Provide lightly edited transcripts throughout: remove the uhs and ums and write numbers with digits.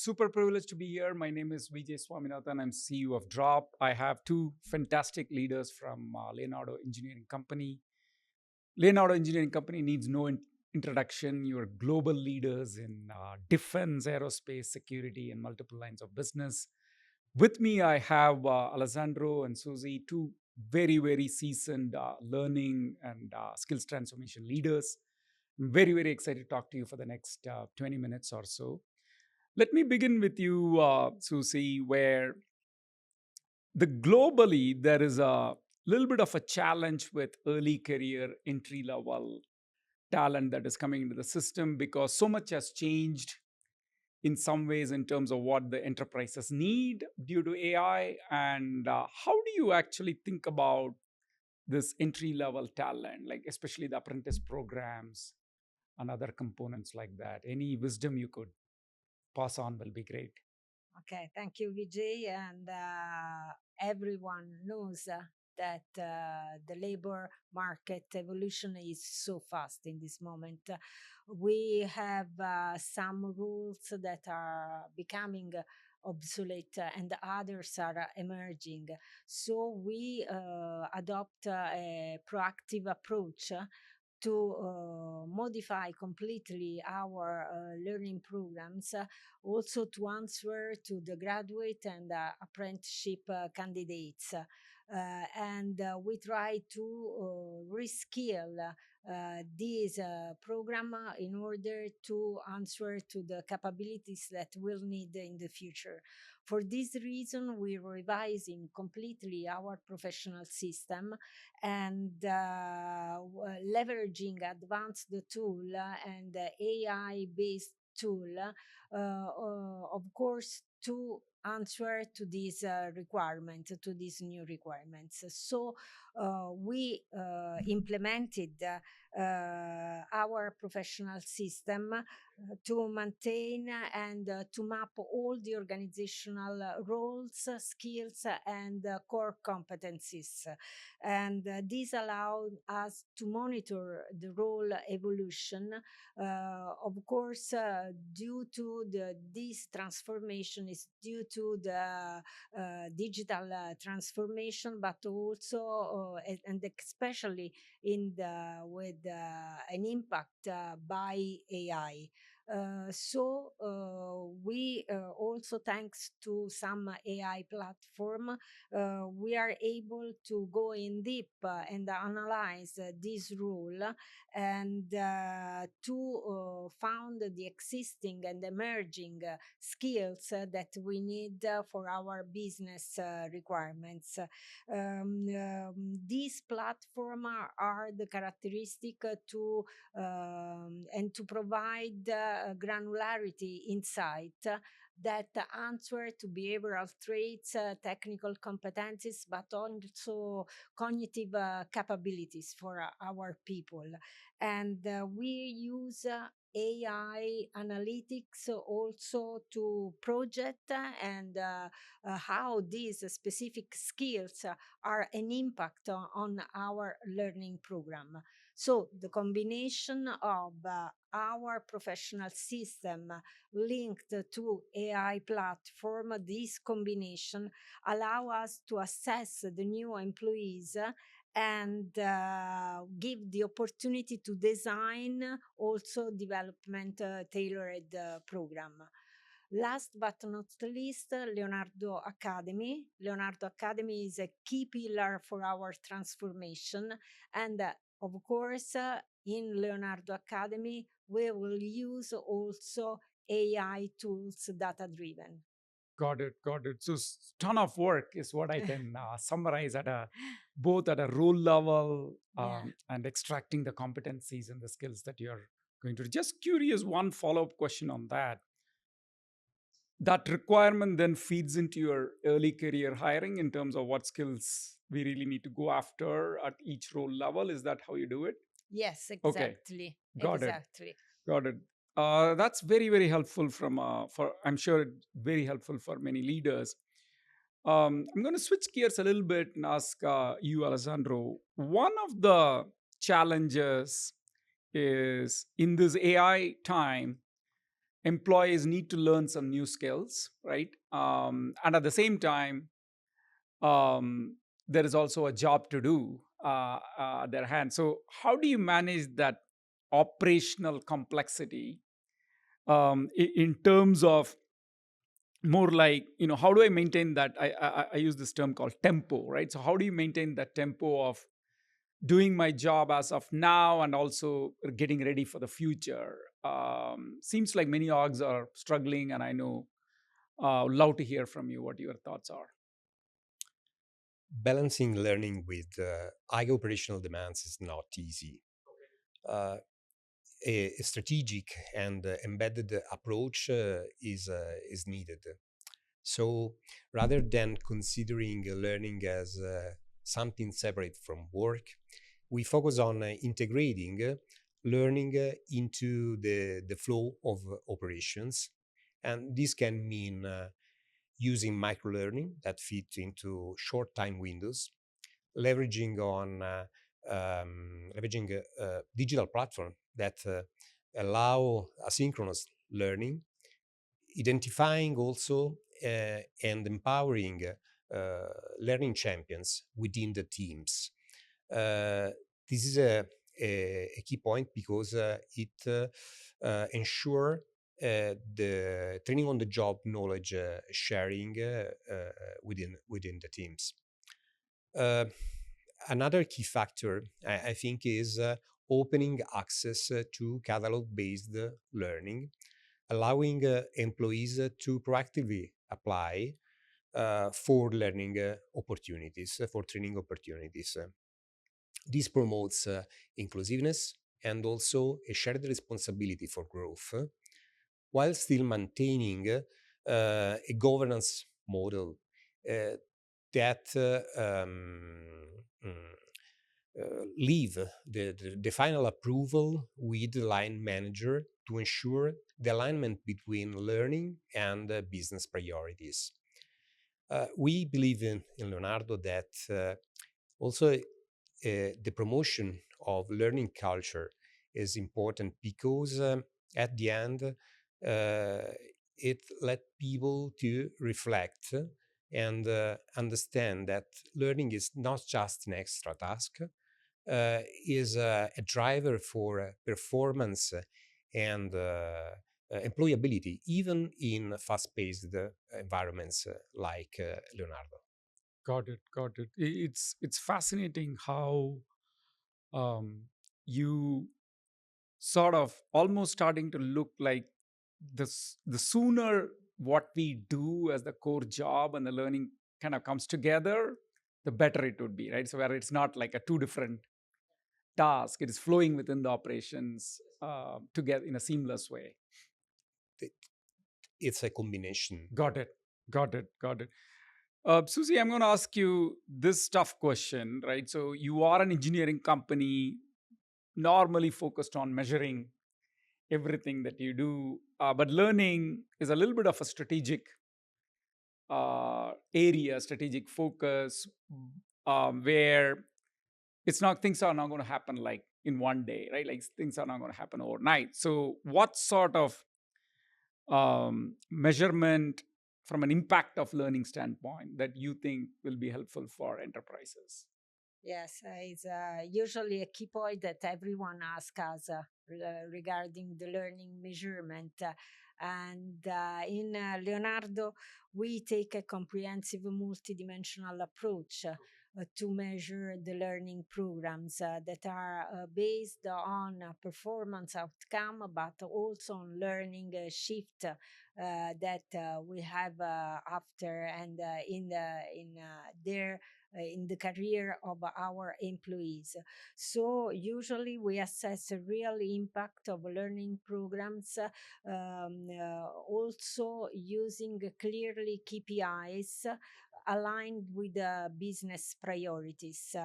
super privileged to be here. My name is Vijay Swaminathan. I'm CEO of Draup. I have two fantastic leaders from Leonardo Engineering Company. Leonardo Engineering Company needs no introduction. You're global leaders in defense, aerospace, security, and multiple lines of business. With me, I have Alessandro and Suzy, two very, very seasoned learning and skills transformation leaders. I'm very, very excited to talk to you for the next 20 minutes or so. Let me begin with you, Suzy, where globally there is a little bit of a challenge with early career entry level talent that is coming into the system because so much has changed in some ways in terms of what the enterprises need due to AI. And how do you actually think about this entry level talent, like especially the apprentice programs and other components like that? Any wisdom you could pass on will be great. Okay, thank you, Vijay. And everyone knows that the labor market evolution is so fast in this moment. We have some rules that are becoming obsolete and others are emerging. So we adopt a proactive approach to modify completely our learning programs, also to answer to the graduate and apprenticeship candidates. And we try to reskill this program in order to answer to the capabilities that we'll need in the future. For this reason, we're revising completely our professional system and leveraging advanced tool and AI-based tool, of course, to answer to these requirements, to these new requirements. So we implemented our professional system to maintain and to map all the organizational roles, skills, and core competencies. And this allowed us to monitor the role evolution. Of course, due to this transformation is due to the digital transformation, but also and especially with an impact by AI. We also, thanks to some AI platform, we are able to go in deep and analyze this rule and to found the existing and emerging skills that we need for our business requirements. These platforms are the characteristic to and to provide granularity insight that answer to behavioral traits, technical competencies, but also cognitive capabilities for our people. And we use AI analytics also to project and how these specific skills are an impact on our learning program. So the combination of our professional system linked to AI platform, this combination allow us to assess the new employees and give the opportunity to design also development tailored program. Last but not least, Leonardo Academy. Leonardo Academy is a key pillar for our transformation. And of course, in Leonardo Academy, we will use also AI tools data driven. Got it. Got it. So, ton of work is what I can summarize at both at a role level Yeah. and extracting the competencies and the skills that you're going to do. Just curious, one follow up question on that. That requirement then feeds into your early career hiring in terms of what skills we really need to go after at each role level. Is that how you do it? Yes, Okay, exactly. got it. Exactly. Got it. That's very, very helpful for I'm sure very helpful for many leaders. I'm going to switch gears a little bit and ask you, Alessandro. One of the challenges is in this AI time, employees need to learn some new skills, right? And at the same time, there is also a job to do at their hand. So, how do you manage that operational complexity in terms of more like, how do I maintain that? I use this term called tempo, right? So, how do you maintain that tempo of doing my job as of now and also getting ready for the future? Seems like many orgs are struggling, and I know, love to hear from you what your thoughts are. Balancing learning with high operational demands is not easy. Uh, a strategic and embedded approach is needed. So rather than considering learning as something separate from work, we focus on integrating learning into the flow of operations. And this can mean using microlearning that fit into short time windows, leveraging on leveraging digital platform that allow asynchronous learning, identifying also and empowering learning champions within the teams. Uh, this is a key point because it ensure the training on the job knowledge sharing within the teams. Uh, Another key factor, I think, is opening access to catalog-based learning, allowing employees to proactively apply for learning opportunities, for training opportunities. This promotes inclusiveness and also a shared responsibility for growth, while still maintaining a governance model uh, that leave the final approval with the line manager to ensure the alignment between learning and business priorities. We believe in Leonardo that also the promotion of learning culture is important because at the end it let people to reflect and understand that learning is not just an extra task, is a driver for performance and employability, even in fast-paced environments like Leonardo. Got it. Got it. It's fascinating how you sort of almost starting to look like this. The sooner what we do as the core job and the learning kind of comes together, the better it would be, right? So where it's not like a two different task, it is flowing within the operations together in a seamless way. It's a combination. Got it. Got it. Got it. Suzy, I'm going to ask you this tough question, right? So you are an engineering company, normally focused on measuring everything that you do, but learning is a little bit of a strategic area, strategic focus, where it's not things are not going to happen like in one day, right? Like things are not going to happen overnight. So, what sort of measurement from an impact of learning standpoint that you think will be helpful for enterprises? Yes, it's usually a key point that everyone asks us regarding the learning measurement. And in Leonardo, we take a comprehensive multidimensional approach to measure the learning programs that are based on performance outcome, but also on learning shift that we have after and in their in the career of our employees. So usually we assess a real impact of learning programs, also using clearly KPIs aligned with the business priorities.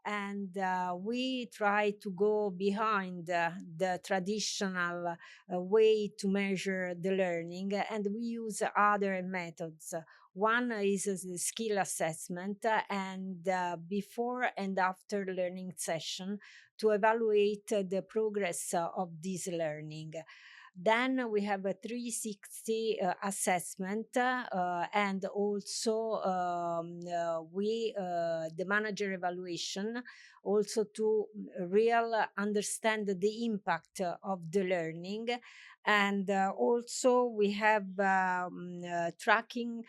And we try to go behind the traditional way to measure the learning, and we use other methods. One is the skill assessment and before and after learning session to evaluate the progress of this learning. Then we have a 360 assessment, and also the manager evaluation, also to real understand the impact of the learning. And also we have tracking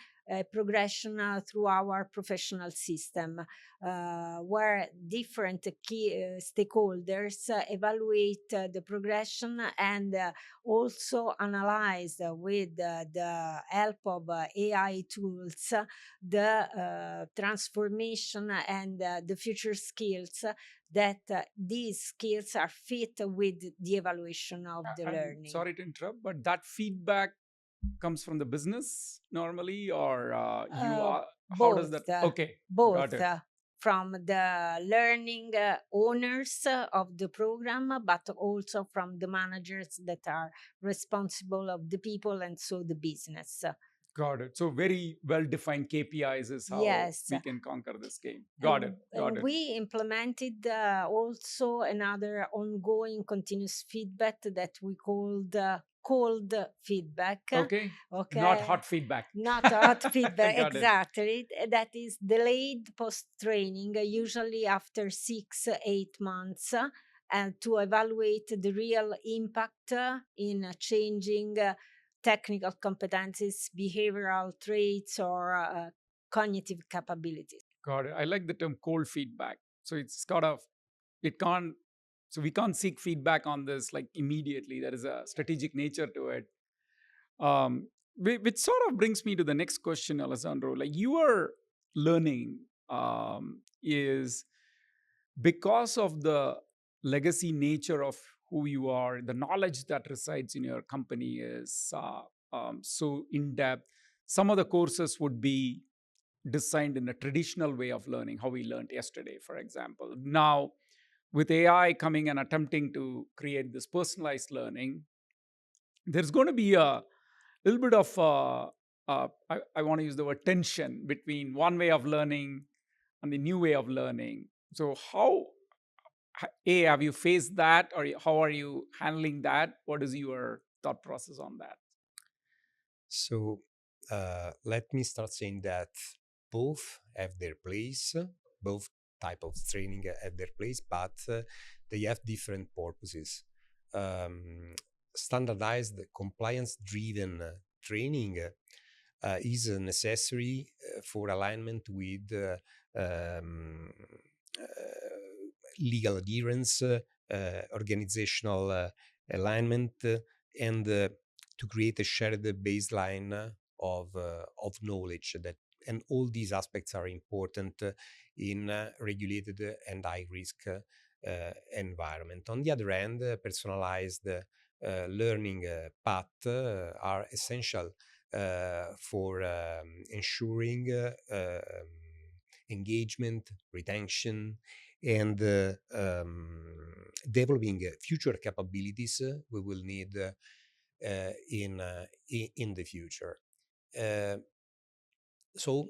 progression through our professional system, where different key stakeholders evaluate the progression and also analyze with the help of AI tools the transformation and the future skills that these skills are fit with the evaluation of the learning. Sorry to interrupt, but that feedback comes from the business normally, or you are, how does that? Okay, both got it. From the learning owners of the program, but also from the managers that are responsible of the people and so the business. Got it. So very well-defined KPIs is how Yes. we can conquer this game. Got it. And we implemented also another ongoing continuous feedback that we called cold feedback. Okay. Not hot feedback. Not hot feedback, Got it. exactly. That is delayed post-training, usually after 6-8 months, and to evaluate the real impact in changing technical competencies, behavioral traits, or cognitive capabilities. Got it. I like the term cold feedback. So it's kind of, it can't, so we can't seek feedback on this like immediately. There is a strategic nature to it. Which sort of brings me to the next question, Alessandro. Like your learning is because of the legacy nature of who you are, the knowledge that resides in your company is so in depth. Some of the courses would be designed in a traditional way of learning, how we learned yesterday, for example. Now, with AI coming and attempting to create this personalized learning, there's going to be a little bit of, I want to use the word tension between one way of learning and the new way of learning. So have you faced that, or how are you handling that? What is your thought process on that? So let me start saying that both have their place, both type of training have their place, but they have different purposes. Standardized, compliance-driven training is necessary for alignment with legal adherence, organizational alignment, and to create a shared baseline of knowledge. That and all these aspects are important in regulated and high risk environment. On the other hand, personalized learning path are essential for ensuring engagement, retention, and developing future capabilities we will need in the future. So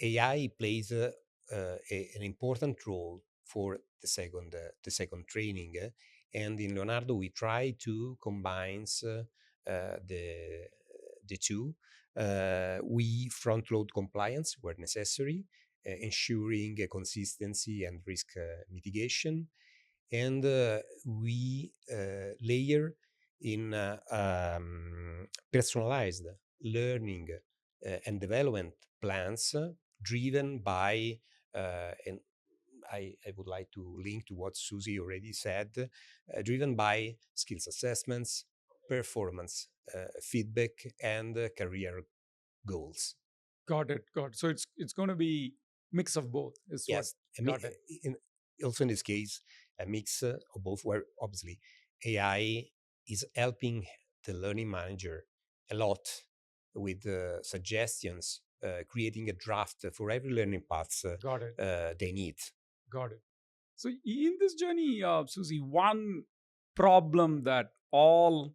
AI plays an important role for the second training, and in Leonardo we try to combine the two. We front load compliance where necessary, ensuring consistency and risk mitigation, and we layer in personalized learning and development plans driven by and I would like to link to what Suzy already said, driven by skills assessments, performance feedback, and career goals. Got it. So it's going to be mix of both. Is Yes, what? Got it. Also in this case, a mix of both, where obviously AI is helping the learning manager a lot with suggestions, creating a draft for every learning path Got it. They need. Got it. So in this journey, Suzy, one problem that all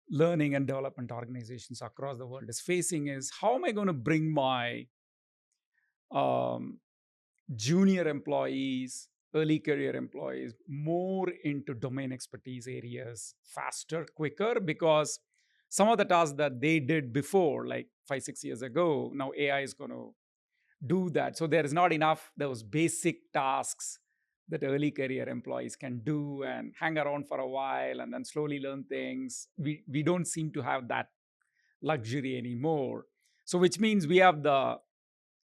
learning and development organizations across the world is facing is, how am I going to bring my junior employees, early career employees more into domain expertise areas faster, quicker, because some of the tasks that they did before, like 5-6 years ago, now AI is going to do that. So there is not enough those basic tasks that early career employees can do and hang around for a while and then slowly learn things. We don't seem to have that luxury anymore. So which means we have the,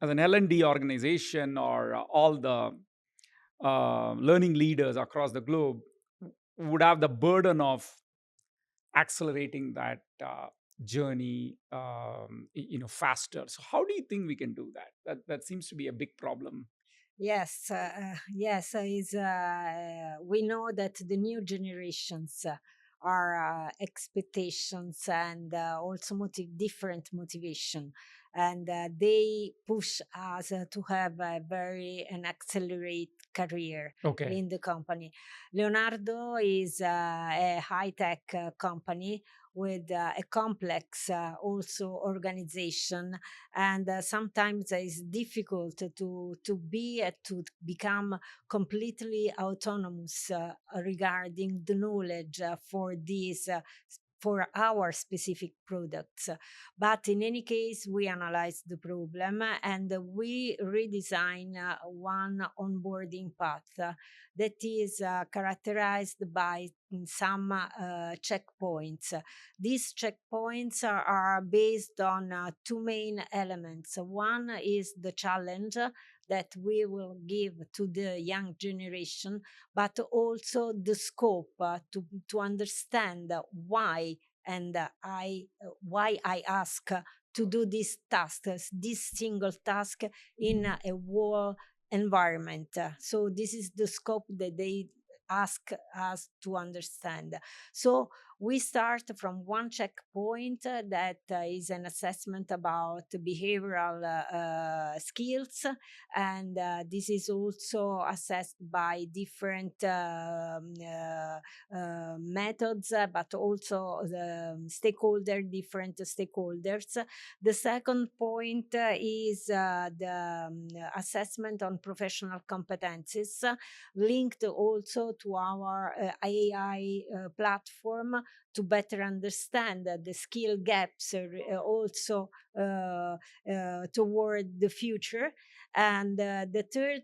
as an L&D organization, or all the learning leaders across the globe would have the burden of accelerating that journey faster. So how do you think we can do that seems to be a big problem. Yes, yes. We know that the new generations are expectations and also different motivation, and they push us to have a very an accelerate career Okay. in the company. Leonardo is a high tech company with a complex also organization, and sometimes it's difficult to become completely autonomous regarding the knowledge for these for our specific products. But in any case, we analyze the problem and we redesign one onboarding path that is characterized by some checkpoints. These checkpoints are based on two main elements. One is the challenge that we will give to the young generation, but also the scope to understand why and why I ask to do this task, this single task in a whole environment. So this is the scope that they ask us to understand. So we start from one checkpoint that is an assessment about behavioral skills, and this is also assessed by different methods, but also the different stakeholders. The second point is the assessment on professional competencies, linked also to our AI platform, to better understand the skill gaps also toward the future. And the third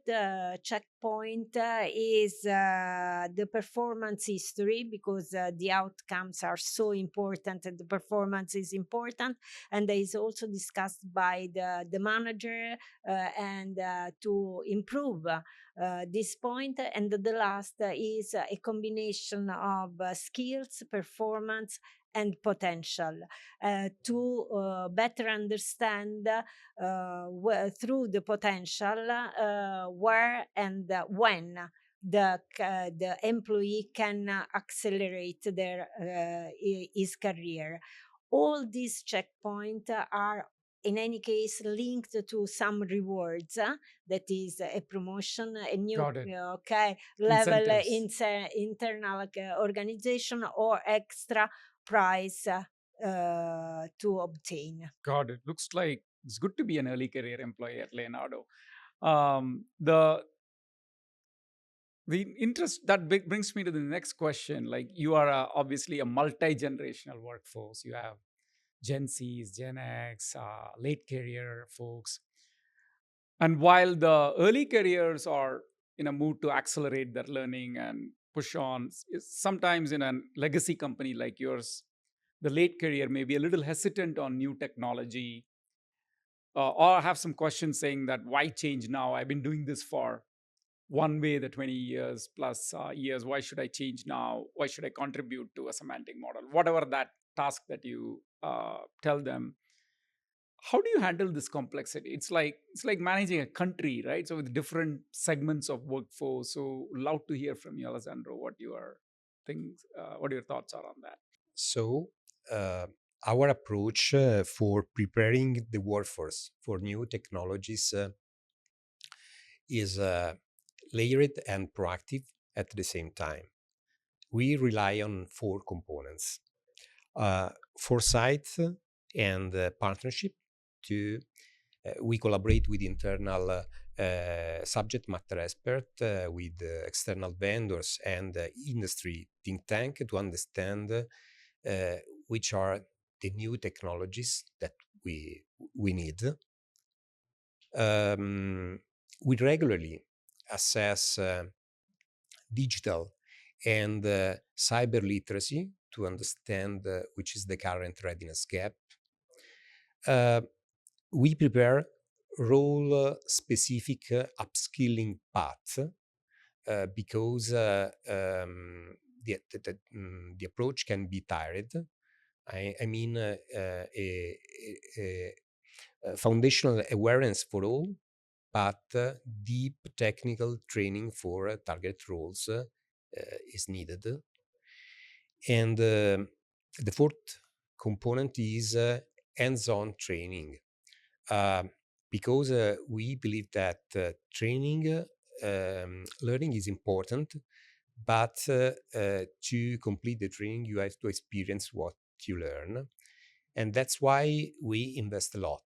checkpoint is the performance history, because the outcomes are so important and the performance is important, and is also discussed by the manager and to improve this point. And the last is a combination of skills, performance, and potential to better understand through the potential where and when the employee can accelerate their his career. All these checkpoints are in any case linked to some rewards, that is a promotion, a new Got it. level Incentives. internal organization, or extra prize to obtain. Got it. Looks like it's good to be an early career employee at Leonardo. The interest that brings me to the next question. Like, you are obviously a multi-generational workforce. You have Gen Zs, Gen X, late career folks. And while the early careers are in a mood to accelerate their learning and push on, sometimes in a legacy company like yours, the late career may be a little hesitant on new technology, or have some questions saying that why change now? I've been doing this for one way the 20 years plus years. Why should I change now? Why should I contribute to a semantic model? Whatever that task that you tell them. How do you handle this complexity? It's like managing a country, right? So with different segments of workforce. So love to hear from you, Alessandro, what your thoughts are on that. So, uh, our approach for preparing the workforce for new technologies is layered and proactive at the same time. We rely on four components: foresight and partnership. To We collaborate with internal subject matter expert with external vendors and industry think tank to understand which are the new technologies that we need. We regularly assess digital and cyber literacy to understand which is the current readiness gap. We prepare role-specific upskilling path because the approach can be tired. I mean, a foundational awareness for all, but deep technical training for target roles is needed. And the fourth component is hands-on training, because we believe that learning is important, but to complete the training, you have to experience what you learn. And that's why we invest a lot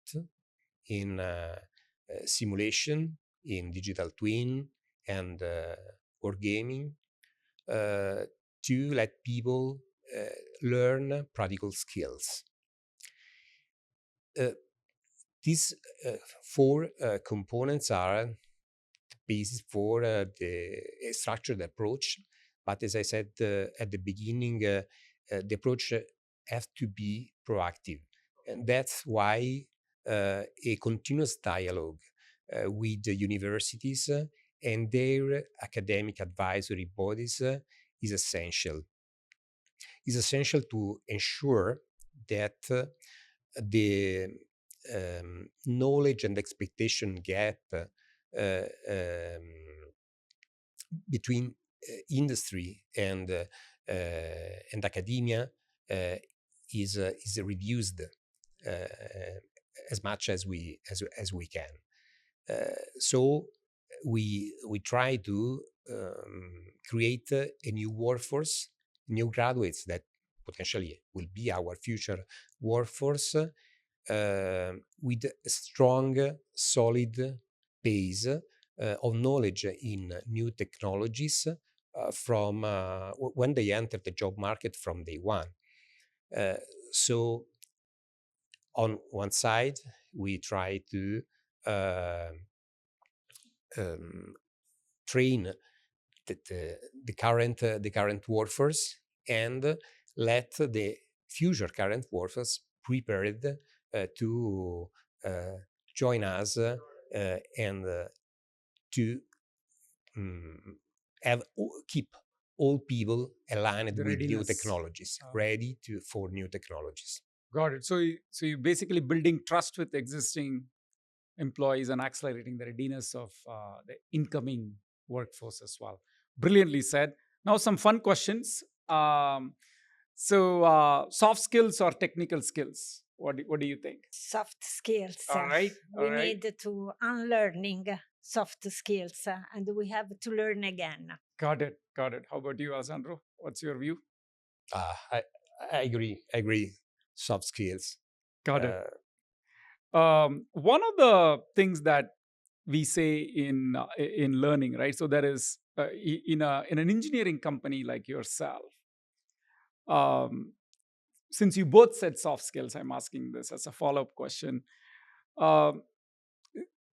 in simulation, in digital twin, and wargaming to let people learn practical skills. These four components are the basis for the structured approach. But as I said at the beginning, the approach has to be proactive. And that's why a continuous dialogue with the universities and their academic advisory bodies is essential. It's essential to ensure that the knowledge and expectation gap between industry and academia is reduced as much as we can. So we try to create a new workforce, new graduates that potentially will be our future workforce, with a strong, solid base of knowledge in new technologies from when they enter the job market from day one. So on one side, we try to train the current workforce and let the future current workforce prepared to join us and to keep all people aligned The with new readiness. technologies, ready for new technologies. Got it. So you're basically building trust with existing employees and accelerating the readiness of the incoming workforce as well. Brilliantly said. Now some fun questions. Soft skills or technical skills? What do you think? Soft skills. All right. We need to unlearning soft skills and we have to learn again. Got it. How about you, Alessandro? What's your view? I agree. Soft skills. Got it. One of the things that we say in learning, right? So there is in an engineering company like yourself. Since you both said soft skills, I'm asking this as a follow-up question.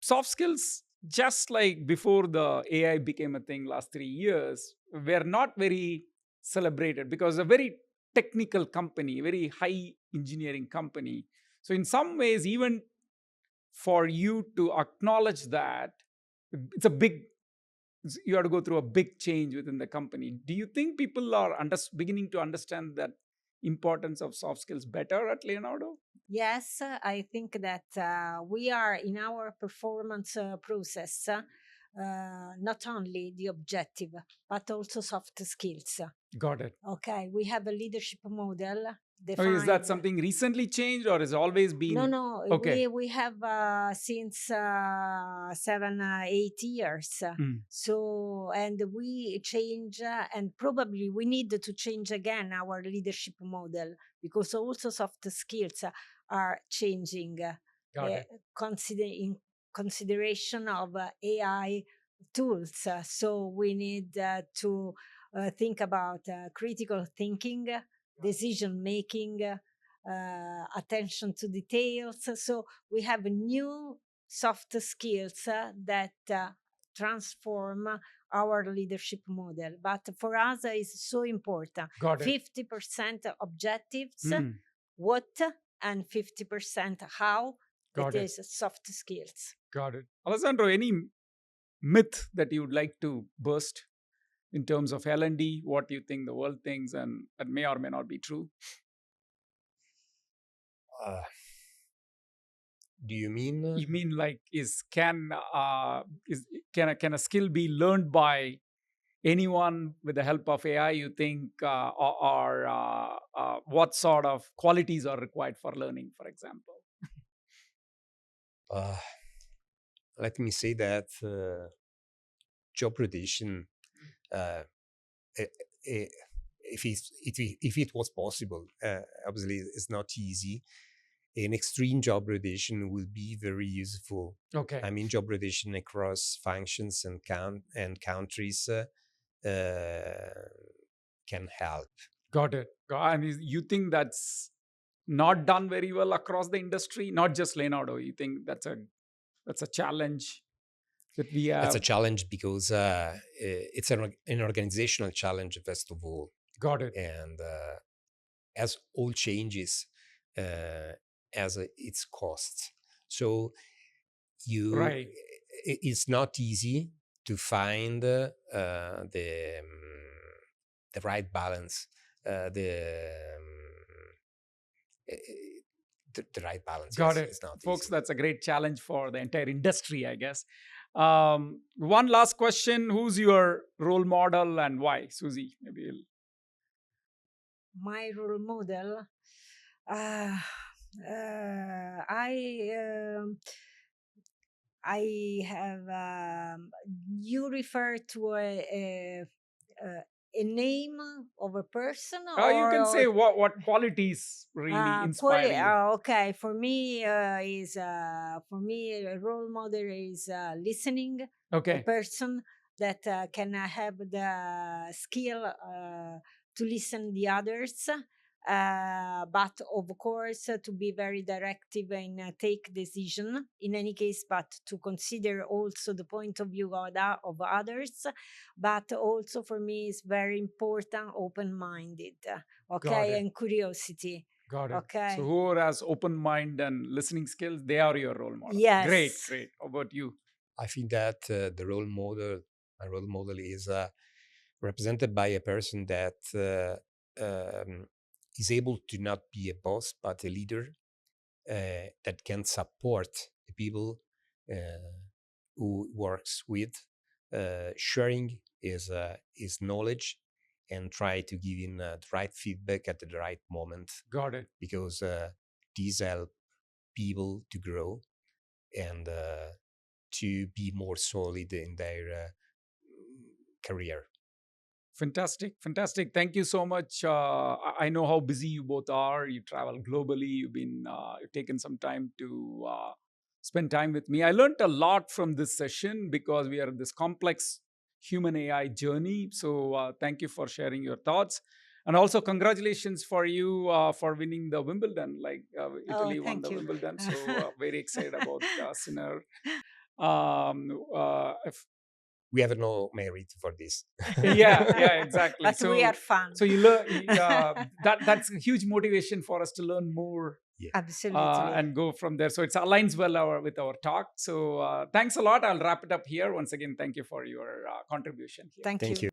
Soft skills, just like before the AI became a thing last 3 years, were not very celebrated because a very technical company, very high engineering company. So in some ways, even for you to acknowledge that, it's a big, you have to go through a big change within the company. Do you think people are beginning to understand that importance of soft skills better at Leonardo? Yes, I think that we are in our performance process, not only the objective, but also soft skills. Got it. Okay, we have a leadership model. Oh, is that something recently changed or has always been? No, Okay. we have since 7-8 years. So, and we change and probably we need to change again our leadership model because also soft skills are changing, considering consideration of AI tools. So we need to think about critical thinking, decision making, attention to details. So we have new soft skills that transform our leadership model. But for us, it's so important. Got it. 50% objectives, Hmm. what, and 50% how. Got That it. is soft skills. Got it. Alessandro, any myth that you would like to burst in terms of L&D, what you think the world thinks, and that may or may not be true? Do you mean? You mean like can a skill be learned by anyone with the help of AI? You think, or what sort of qualities are required for learning, for example? Let me say that job rotation, if it was possible, obviously it's not easy. An extreme job rotation will be very useful. Okay. I mean, job rotation across functions and countries can help. Got it. And you think that's not done very well across the industry, not just Leonardo? You think that's a challenge that we have? It's a challenge because it's an organizational challenge, first of all. Got it. And as all changes, has its costs. So Right. It's not easy to find the right balance, the right balance. Got yes, it. It's not Folks, easy. that's a great challenge for the entire industry, I guess. One last question. Who's your role model and why? Suzy, maybe you'll... My role model, I have. You refer to a name of a person, you can say what qualities really inspire you. Okay, for me a role model is listening. Okay. A person that can have the skill to listen the others, but of course to be very directive and take decision in any case, but to consider also the point of view of others. But also for me is very important open-minded, okay, and curiosity. Got it. Okay. So whoever has open mind and listening skills, they are your role model. Yes. Great. How about you? I think that my role model is represented by a person that is able to not be a boss but a leader, that can support the people who works with, sharing his knowledge and try to give him the right feedback at the right moment. Got it. Because these help people to grow and to be more solid in their career. Fantastic. Thank you so much. I know how busy you both are. You travel globally. You've taken some time to spend time with me. I learned a lot from this session because we are in this complex human AI journey. So thank you for sharing your thoughts. And also congratulations for you for winning the Wimbledon. Italy won the Wimbledon. So very excited about Sinner. We have no merit for this. Yeah, exactly. But we are fun. So you learn that's a huge motivation for us to learn more. Yeah. Absolutely. And go from there. So it aligns well with our talk. So thanks a lot. I'll wrap it up here. Once again, thank you for your contribution here. Thank you.